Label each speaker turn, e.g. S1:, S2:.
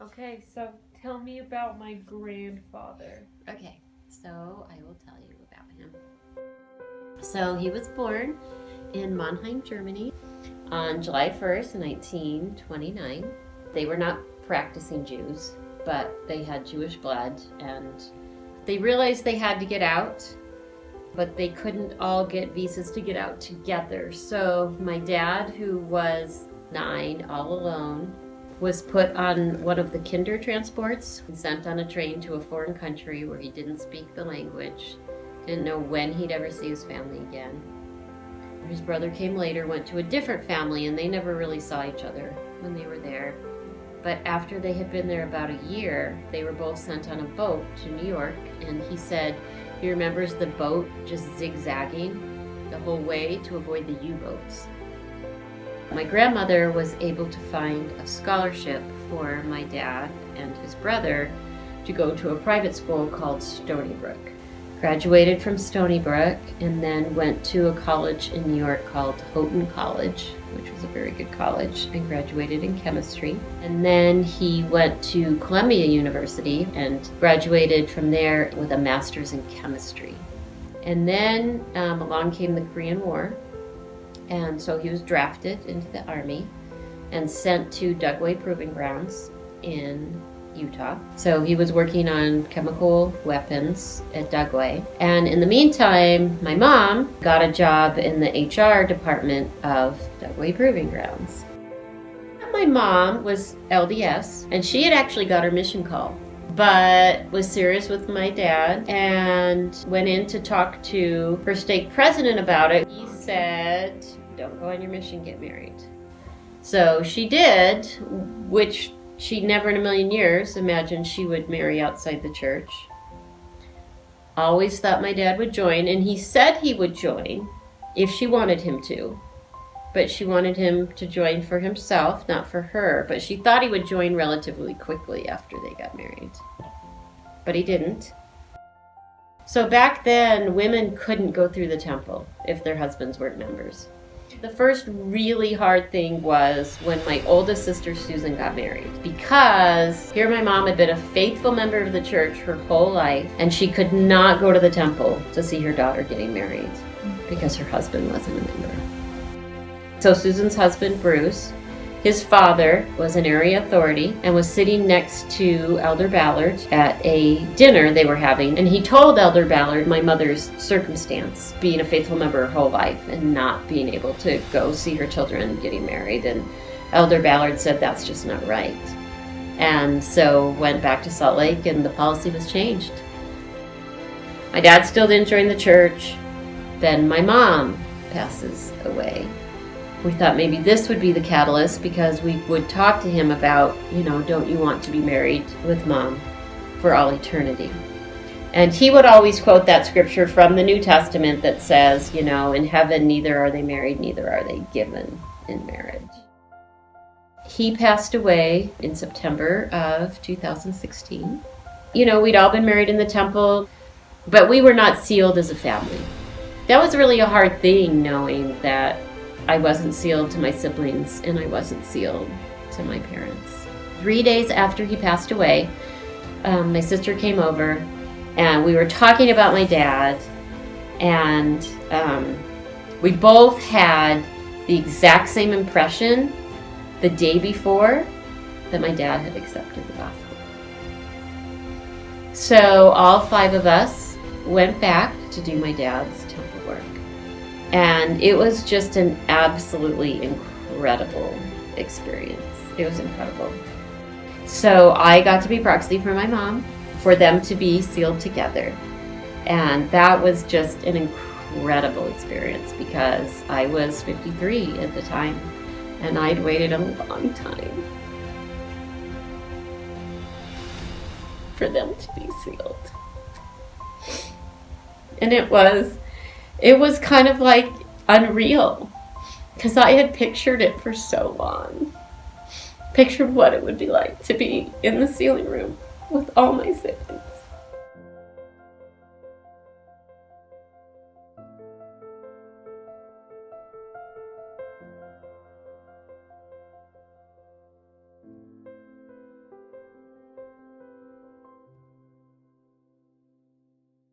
S1: Okay, so tell me about my grandfather.
S2: Okay, so I will tell you about him. So he was born in Mannheim, Germany on July 1st, 1929. They were not practicing Jews, but they had Jewish blood, and they realized they had to get out, but they couldn't all get visas to get out together. So my dad, who was 9, all alone, was put on one of the kinder transports and sent on a train to a foreign country where he didn't speak the language, didn't know when he'd ever see his family again. His brother came later, went to a different family, and they never really saw each other when they were there. But after they had been there about a year, they were both sent on a boat to New York, and he said he remembers the boat just zigzagging the whole way to avoid the U-boats. My grandmother was able to find a scholarship for my dad and his brother to go to a private school called Stony Brook. Graduated from Stony Brook and then went to a college in New York called Houghton College, which was a very good college, and graduated in chemistry. And then he went to Columbia University and graduated from there with a master's in chemistry. And then along came the Korean War. And so he was drafted into the Army and sent to Dugway Proving Grounds in Utah. So he was working on chemical weapons at Dugway. And in the meantime, my mom got a job in the HR department of Dugway Proving Grounds. My mom was LDS, and she had actually got her mission call, but was serious with my dad and went in to talk to her stake president about it. He said, "Don't go on your mission, get married." So she did, which she never in a million years imagined she would marry outside the church. Always thought my dad would join, and he said he would join if she wanted him to. But she wanted him to join for himself, not for her. But she thought he would join relatively quickly after they got married. But he didn't. So back then, women couldn't go through the temple if their husbands weren't members. The first really hard thing was when my oldest sister Susan got married, because here my mom had been a faithful member of the church her whole life, and she could not go to the temple to see her daughter getting married because her husband wasn't a member. So Susan's husband, Bruce, his father was an area authority and was sitting next to Elder Ballard at a dinner they were having. And he told Elder Ballard my mother's circumstance, being a faithful member her whole life and not being able to go see her children getting married. And Elder Ballard said that's just not right. And so went back to Salt Lake and the policy was changed. My dad still didn't join the church. Then my mom passes away. We thought maybe this would be the catalyst because we would talk to him about, don't you want to be married with mom for all eternity? And he would always quote that scripture from the New Testament that says, in heaven neither are they married, neither are they given in marriage. He passed away in September of 2016. We'd all been married in the temple, but we were not sealed as a family. That was really a hard thing, knowing that I wasn't sealed to my siblings and I wasn't sealed to my parents. 3 days after he passed away, my sister came over and we were talking about my dad, and we both had the exact same impression the day before that my dad had accepted the gospel. So all 5 of us went back to do my dad's temple work. And it was just an absolutely incredible experience. It was incredible. So I got to be proxy for my mom, for them to be sealed together. And that was just an incredible experience because I was 53 at the time and I'd waited a long time for them to be sealed. And it was kind of like unreal because I had pictured it for so long. Pictured what it would be like to be in the sealing room with all my siblings.